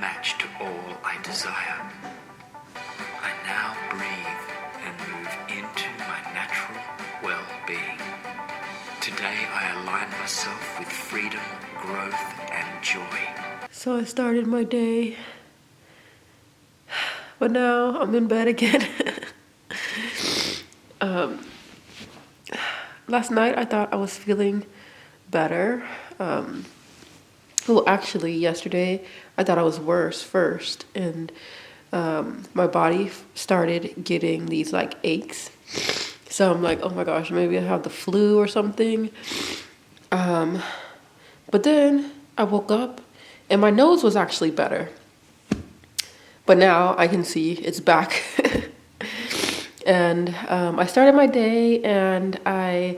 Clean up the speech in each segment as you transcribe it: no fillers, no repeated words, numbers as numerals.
match to all I desire. I now breathe and move into my natural well-being. Today I align myself with freedom, growth, and joy. So I started my day, but now I'm in bed again. Last night I thought I was feeling better. Well, actually, yesterday I thought I was worse first, and my body started getting these like aches. So I'm like, oh my gosh, maybe I have the flu or something. But then I woke up and my nose was actually better. But now I can see it's back. And I started my day and I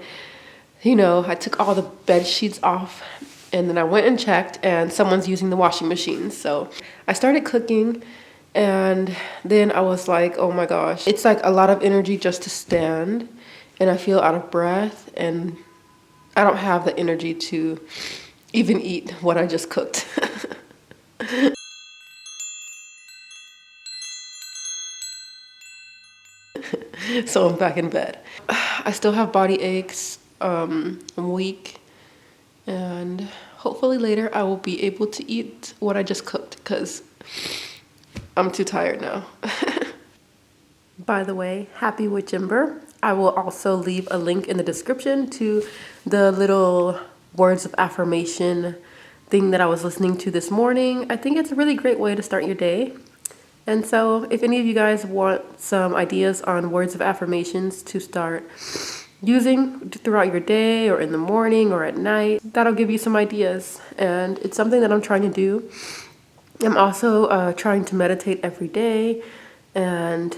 took all the bed sheets off, and then I went and checked and someone's using the washing machine. So I started cooking, and then I was like, oh my gosh, it's like a lot of energy just to stand, and I feel out of breath, and I don't have the energy to even eat what I just cooked. So I'm back in bed. I still have body aches. I'm weak, and hopefully later I will be able to eat what I just cooked because I'm too tired now. By the way, happy Witchember. I will also leave a link in the description to the little words of affirmation thing that I was listening to this morning. I think it's a really great way to start your day. And so if any of you guys want some ideas on words of affirmations to start using throughout your day or in the morning or at night, that'll give you some ideas. And it's something that I'm trying to do. I'm also trying to meditate every day and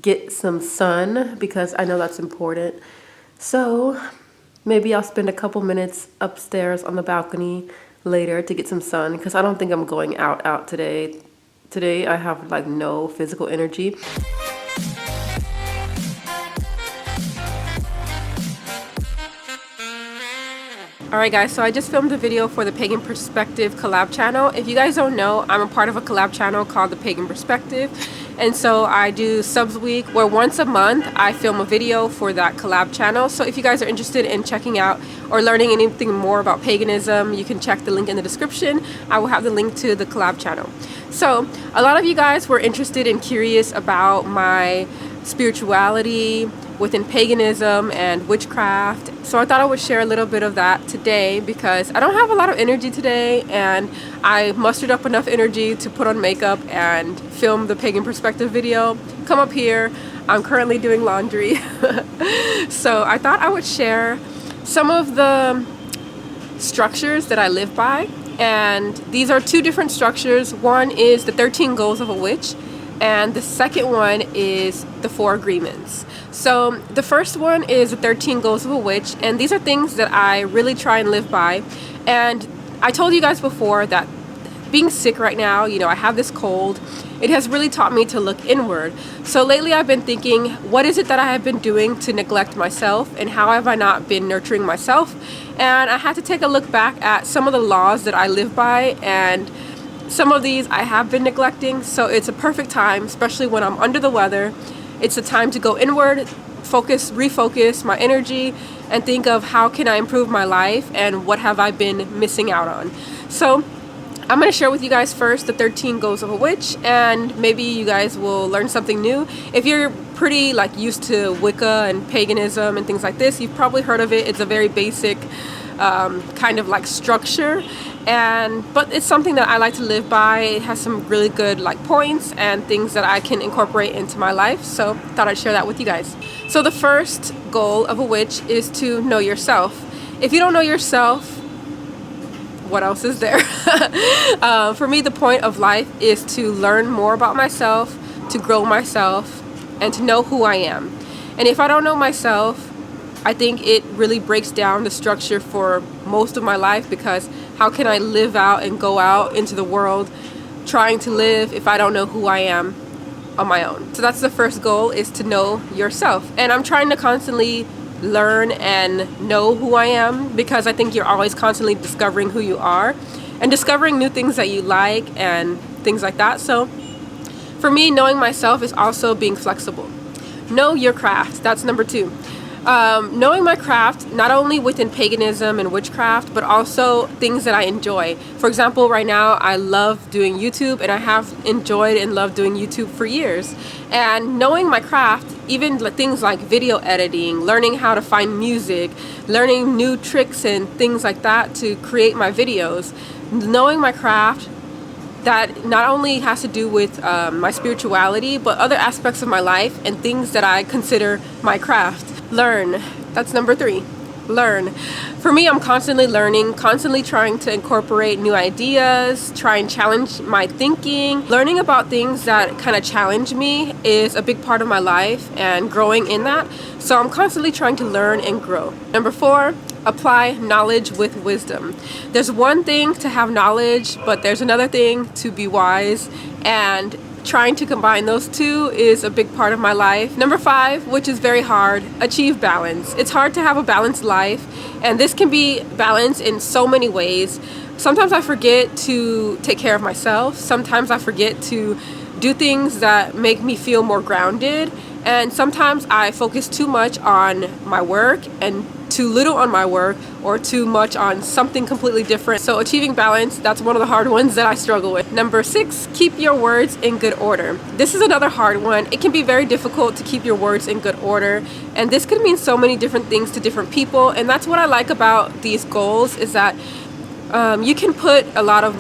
get some sun because I know that's important. So maybe I'll spend a couple minutes upstairs on the balcony later to get some sun because I don't think I'm going out today. Today I have like no physical energy. Alright guys, so I just filmed a video for the Pagan Perspective collab channel. If you guys don't know, I'm a part of a collab channel called the Pagan Perspective. And so I do subs week where once a month I film a video for that collab channel. So if you guys are interested in checking out or learning anything more about paganism, you can check the link in the description. I will have the link to the collab channel. So a lot of you guys were interested and curious about my spirituality within paganism and witchcraft. So I thought I would share a little bit of that today because I don't have a lot of energy today, and I mustered up enough energy to put on makeup and film the Pagan Perspective video, come up here. I'm currently doing laundry. So I thought I would share some of the structures that I live by. And these are two different structures. One is the 13 goals of a witch, and the second one is the 4 agreements. So the first one is the 13 goals of a witch, and these are things that I really try and live by. And I told you guys before that being sick right now, I have this cold, it has really taught me to look inward. So lately I've been thinking, what is it that I have been doing to neglect myself, and how have I not been nurturing myself? And I had to take a look back at some of the laws that I live by, and some of these I have been neglecting. So it's a perfect time, especially when I'm under the weather. It's a time to go inward, refocus my energy, and think of how can I improve my life and what have I been missing out on. So I'm going to share with you guys first the 13 goals of a witch, and maybe you guys will learn something new. If you're pretty used to Wicca and paganism and things like this, you've probably heard of it. It's a very basic kind of structure, but it's something that I like to live by. It has some really good points and things that I can incorporate into my life, so thought I'd share that with you guys. So the first goal of a witch is to know yourself. If you don't know yourself, what else is there? For me, the point of life is to learn more about myself, to grow myself, and to know who I am. And if I don't know myself, I think it really breaks down the structure for most of my life, because how can I live out and go out into the world trying to live if I don't know who I am on my own? So that's the first goal, is to know yourself. And I'm trying to constantly learn and know who I am, because I think you're always constantly discovering who you are. and discovering new things that you like and things like that. So for me, knowing myself is also being flexible. Know your craft. That's number 2. Knowing my craft, not only within paganism and witchcraft, but also things that I enjoy. For example, right now I love doing YouTube, and I have enjoyed and loved doing YouTube for years. And knowing my craft, even things like video editing, learning how to find music, learning new tricks and things like that to create my videos, knowing my craft, that not only has to do with my spirituality, but other aspects of my life and things that I consider my craft. Learn. That's number 3. Learn. For me, I'm constantly learning, constantly trying to incorporate new ideas, try and challenge my thinking. Learning about things that kind of challenge me is a big part of my life and growing in that. So I'm constantly trying to learn and grow. Number 4, apply knowledge with wisdom. There's one thing to have knowledge, but there's another thing to be wise, and trying to combine those two is a big part of my life. Number 5, which is very hard, achieve balance. It's hard to have a balanced life, and this can be balanced in so many ways. Sometimes I forget to take care of myself. Sometimes I forget to do things that make me feel more grounded. And sometimes I focus too much on my work and too little on my work, or too much on something completely different. So achieving balance, that's one of the hard ones that I struggle with. Number 6, keep your words in good order. This is another hard one. It can be very difficult to keep your words in good order, and this could mean so many different things to different people. And that's what I like about these goals, is that you can put a lot of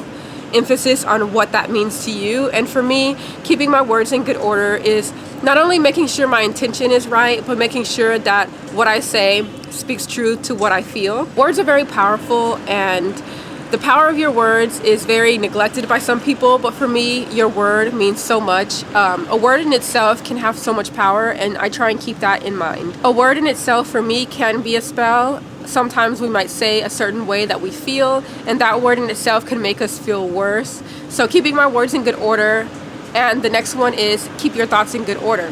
emphasis on what that means to you. And for me, keeping my words in good order is not only making sure my intention is right, but making sure that what I say speaks true to what I feel. Words are very powerful, and the power of your words is very neglected by some people, but for me, your word means so much. A word in itself can have so much power, and I try and keep that in mind. A word in itself for me can be a spell. Sometimes we might say a certain way that we feel, and that word in itself can make us feel worse. So keeping my words in good order. And the next one is keep your thoughts in good order.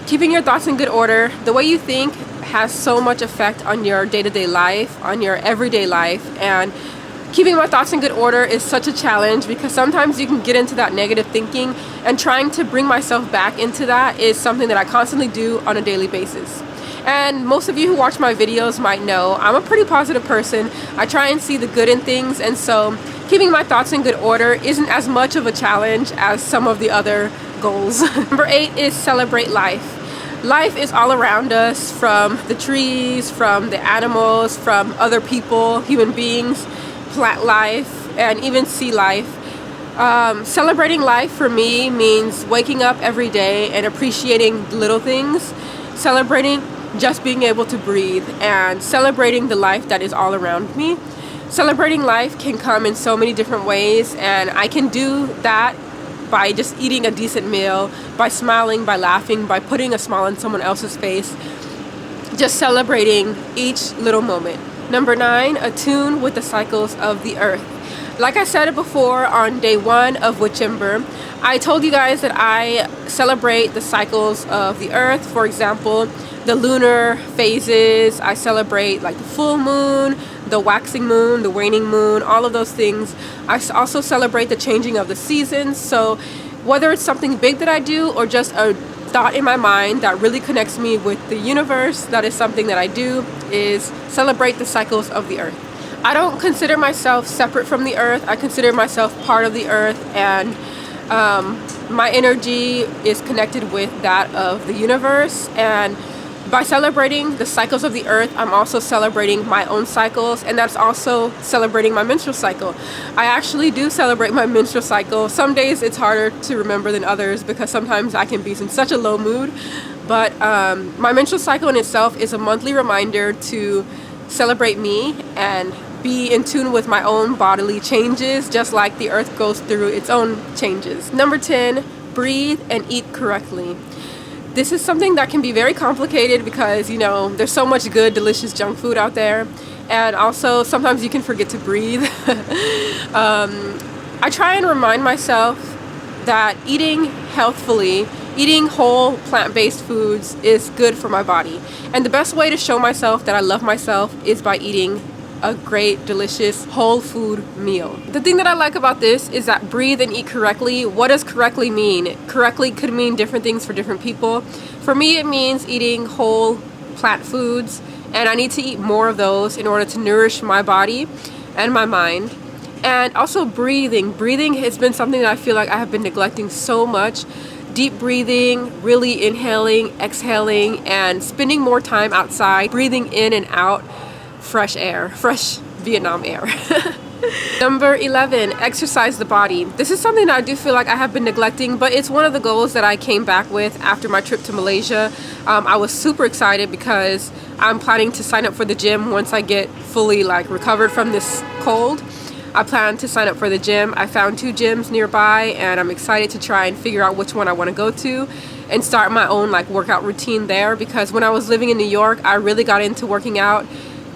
Keeping your thoughts in good order, the way you think has so much effect on your day-to-day life, on your everyday life. And keeping my thoughts in good order is such a challenge, because sometimes you can get into that negative thinking, and trying to bring myself back into that is something that I constantly do on a daily basis. And most of you who watch my videos might know I'm a pretty positive person. I try and see the good in things, and so keeping my thoughts in good order isn't as much of a challenge as some of the other goals. Number 8 is celebrate life. Life is all around us, from the trees, from the animals, from other people, human beings, plant life, and even sea life. Celebrating life for me means waking up every day and appreciating little things, celebrating just being able to breathe, and celebrating the life that is all around me. Celebrating life can come in so many different ways, and I can do that by just eating a decent meal, by smiling, by laughing, by putting a smile on someone else's face, just celebrating each little moment. Number 9, attune with the cycles of the earth. Like I said it before on day 1 of Witchember, I told you guys that I celebrate the cycles of the earth. For example, the lunar phases. I celebrate like the full moon, the waxing moon, the waning moon, all of those things. I also celebrate the changing of the seasons. So whether it's something big that I do, or just a thought in my mind that really connects me with the universe, that is something that I do, is celebrate the cycles of the earth. I don't consider myself separate from the earth. I consider myself part of the earth, and my energy is connected with that of the universe. And by celebrating the cycles of the earth, I'm also celebrating my own cycles, and that's also celebrating my menstrual cycle. I actually do celebrate my menstrual cycle. Some days it's harder to remember than others, because sometimes I can be in such a low mood. But my menstrual cycle in itself is a monthly reminder to celebrate me and be in tune with my own bodily changes, just like the earth goes through its own changes. Number 10, breathe and eat correctly. This is something that can be very complicated, because, you know, there's so much good, delicious junk food out there. And also, sometimes you can forget to breathe. I try and remind myself that eating healthfully, eating whole plant-based foods is good for my body. And the best way to show myself that I love myself is by eating a great, delicious, whole food meal. The thing that I like about this is that breathe and eat correctly. What does correctly mean? Correctly could mean different things for different people. For me, it means eating whole plant foods, and I need to eat more of those in order to nourish my body and my mind. And also breathing. Breathing has been something that I feel like I have been neglecting so much. Deep breathing, really inhaling, exhaling, and spending more time outside, breathing in and out fresh air, fresh Vietnam air. Number 11, exercise the body. This is something that I do feel like I have been neglecting, but it's one of the goals that I came back with after my trip to Malaysia. I was super excited because I'm planning to sign up for the gym once I get fully recovered from this cold. I plan to sign up for the gym. I found 2 gyms nearby, and I'm excited to try and figure out which one I want to go to and start my own workout routine there, because when I was living in New York, I really got into working out,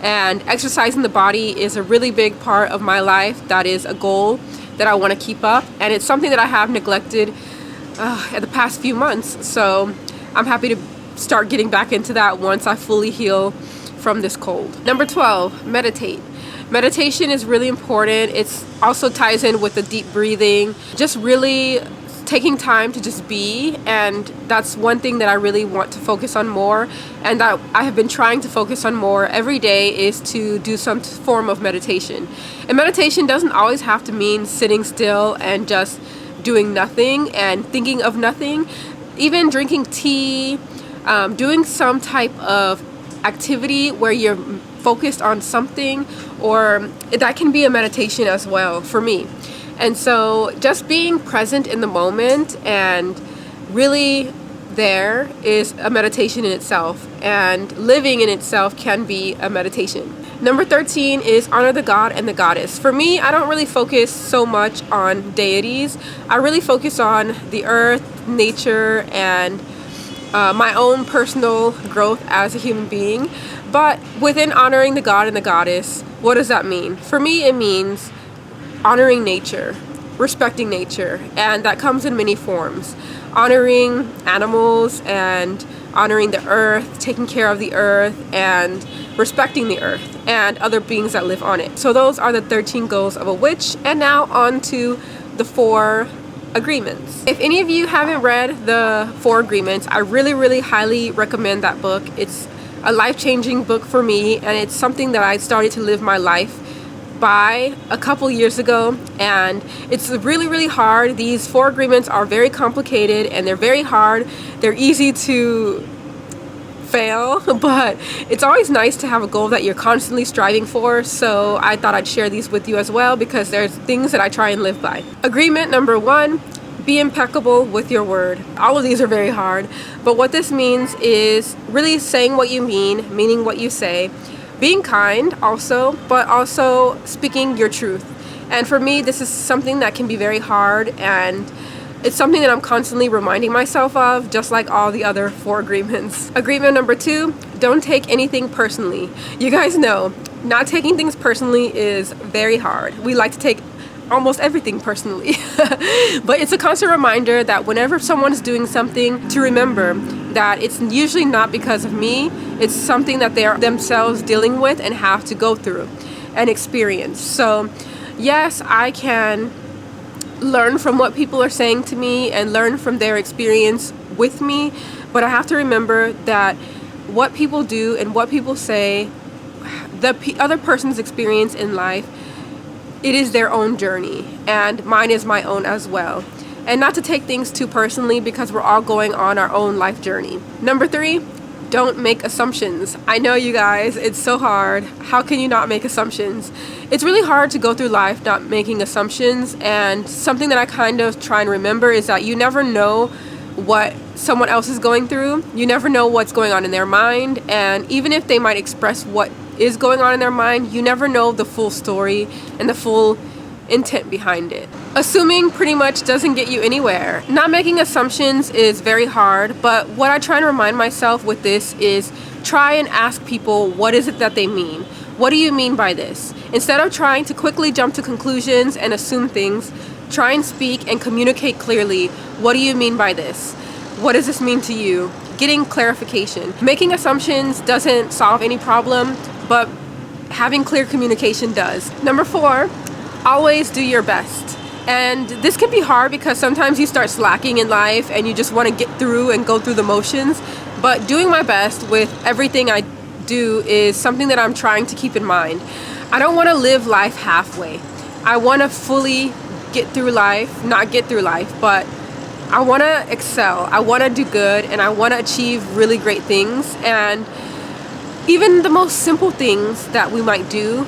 and exercising the body is a really big part of my life. That is a goal that I want to keep up, and it's something that I have neglected in the past few months. So I'm happy to start getting back into that once I fully heal from this cold. Number 12, meditate. Meditation is really important. It also ties in with the deep breathing, just really taking time to just be, and that's one thing that I really want to focus on more, and that I have been trying to focus on more every day, is to do some form of meditation. And meditation doesn't always have to mean sitting still and just doing nothing and thinking of nothing. Even drinking tea, doing some type of activity where you're focused on something, or that can be a meditation as well for me. And so just being present in the moment and really there is a meditation in itself, and living in itself can be a meditation. Number 13 is honor the god and the goddess. For me, I don't really focus so much on deities. I really focus on the earth, nature, and my own personal growth as a human being. But within honoring the god and the goddess, what does that mean? For me, it means honoring nature, respecting nature, and that comes in many forms. Honoring animals and honoring the earth, taking care of the earth, and respecting the earth and other beings that live on it. So those are the 13 goals of a witch. And now on to the 4 agreements. If any of you haven't read the 4 agreements, I really highly recommend that book. It's a life-changing book for me, and it's something that I started to live my life by a couple years ago, and it's really hard. These 4 agreements are very complicated and they're very hard. They're easy to fail, but it's always nice to have a goal that you're constantly striving for. So I thought I'd share these with you as well, because there's things that I try and live by. Agreement number 1, be impeccable with your word. All of these are very hard, but what this means is really saying what you mean, meaning what you say, being kind also, but also speaking your truth. And for me, this is something that can be very hard, and it's something that I'm constantly reminding myself of, just like all the other 4 agreements. Agreement number 2, don't take anything personally. You guys know, not taking things personally is very hard. We like to take almost everything personally. But it's a constant reminder that whenever someone is doing something, to remember that it's usually not because of me. It's something that they are themselves dealing with and have to go through and experience. So yes, I can learn from what people are saying to me and learn from their experience with me, but I have to remember that what people do and what people say, the other person's experience in life, it is their own journey, and mine is my own as well. And not to take things too personally, because we're all going on our own life journey. Number 3, don't make assumptions. I know, you guys, it's so hard. How can you not make assumptions? It's really hard to go through life not making assumptions, and something that I kind of try and remember is that you never know what someone else is going through. You never know what's going on in their mind, and even if they might express what is going on in their mind, you never know the full story and the full intent behind it. Assuming pretty much doesn't get you anywhere. Not making assumptions is very hard, but what I try and remind myself with this is try and ask people, what is it that they mean? What do you mean by this? Instead of trying to quickly jump to conclusions and assume things, try and speak and communicate clearly. What do you mean by this? What does this mean to you? Getting clarification. Making assumptions doesn't solve any problem, but having clear communication does. Number 4, always do your best. And this can be hard because sometimes you start slacking in life and you just want to get through and go through the motions. But doing my best with everything I do is something that I'm trying to keep in mind. I don't want to live life halfway. I want to fully get through life, not get through life, but I want to excel. I want to do good, and I want to achieve really great things. And even the most simple things that we might do,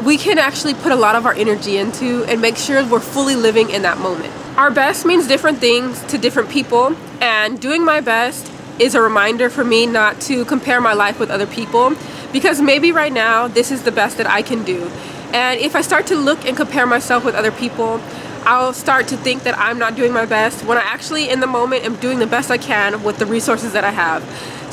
we can actually put a lot of our energy into and make sure we're fully living in that moment. Our best means different things to different people, and doing my best is a reminder for me not to compare my life with other people, because maybe right now this is the best that I can do. And if I start to look and compare myself with other people, I'll start to think that I'm not doing my best when I actually in the moment am doing the best I can with the resources that I have.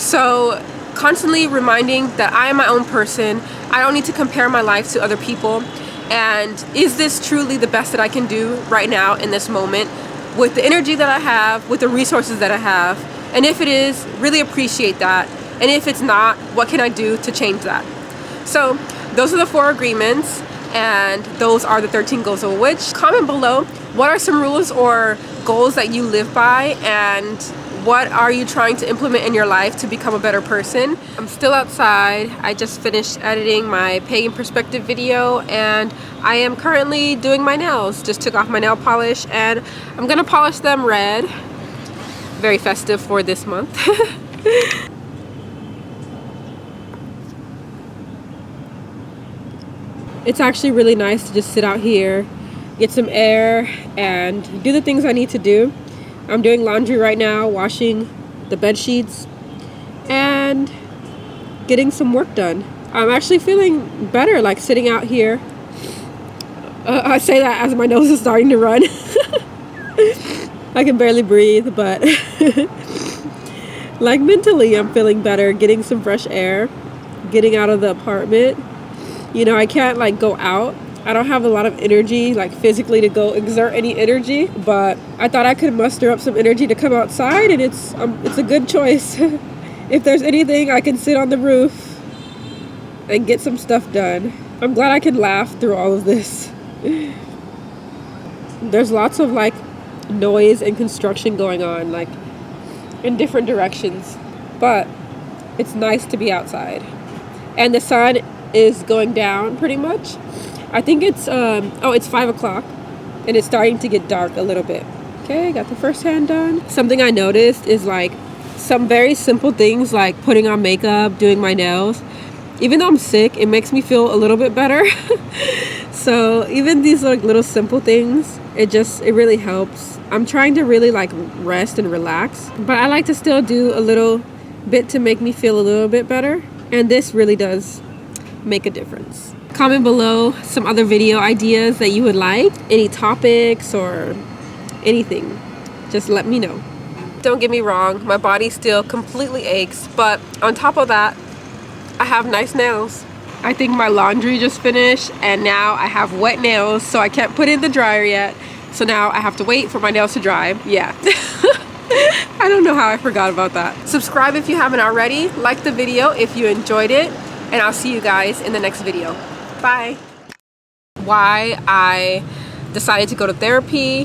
So constantly reminding that I am my own person. I don't need to compare my life to other people. And is this truly the best that I can do right now in this moment with the energy that I have, with the resources that I have? And if it is, really appreciate that. And if it's not, what can I do to change that? So those are the 4 agreements, and those are the 13 goals of a witch. Comment below, what are some rules or goals that you live by, and what are you trying to implement in your life to become a better person? I'm still outside. I just finished editing my pagan perspective video, and I am currently doing my nails. Just took off my nail polish, and I'm gonna polish them red. Very festive for this month. It's actually really nice to just sit out here, get some air, and do the things I need to do. I'm doing laundry right now, washing the bed sheets, and getting some work done. I'm actually feeling better, like sitting out here. I say that as my nose is starting to run. I can barely breathe, but like mentally I'm feeling better, getting some fresh air, getting out of the apartment. You know, I can't like go out. I don't have a lot of energy, like physically, to go exert any energy, but I thought I could muster up some energy to come outside, and it's a good choice. If there's anything, I can sit on the roof and get some stuff done. I'm glad I can laugh through all of this. There's lots of like noise and construction going on, like in different directions, but it's nice to be outside. And the sun is going down pretty much. I think it's it's 5 o'clock, and it's starting to get dark a little bit. Okay, got the first hand done. Something I noticed is like some very simple things like putting on makeup, doing my nails. Even though I'm sick, it makes me feel a little bit better. So even these like little simple things, it really helps. I'm trying to really like rest and relax, but I like to still do a little bit to make me feel a little bit better, and this really does make a difference. Comment below some other video ideas that you would like, any topics or anything. Just let me know. Don't get me wrong, my body still completely aches, but on top of that, I have nice nails. I think my laundry just finished, and now I have wet nails, so I can't put it in the dryer yet. So now I have to wait for my nails to dry. Yeah. I don't know how I forgot about that. Subscribe if you haven't already. Like the video if you enjoyed it. And I'll see you guys in the next video. Bye. Why I decided to go to therapy.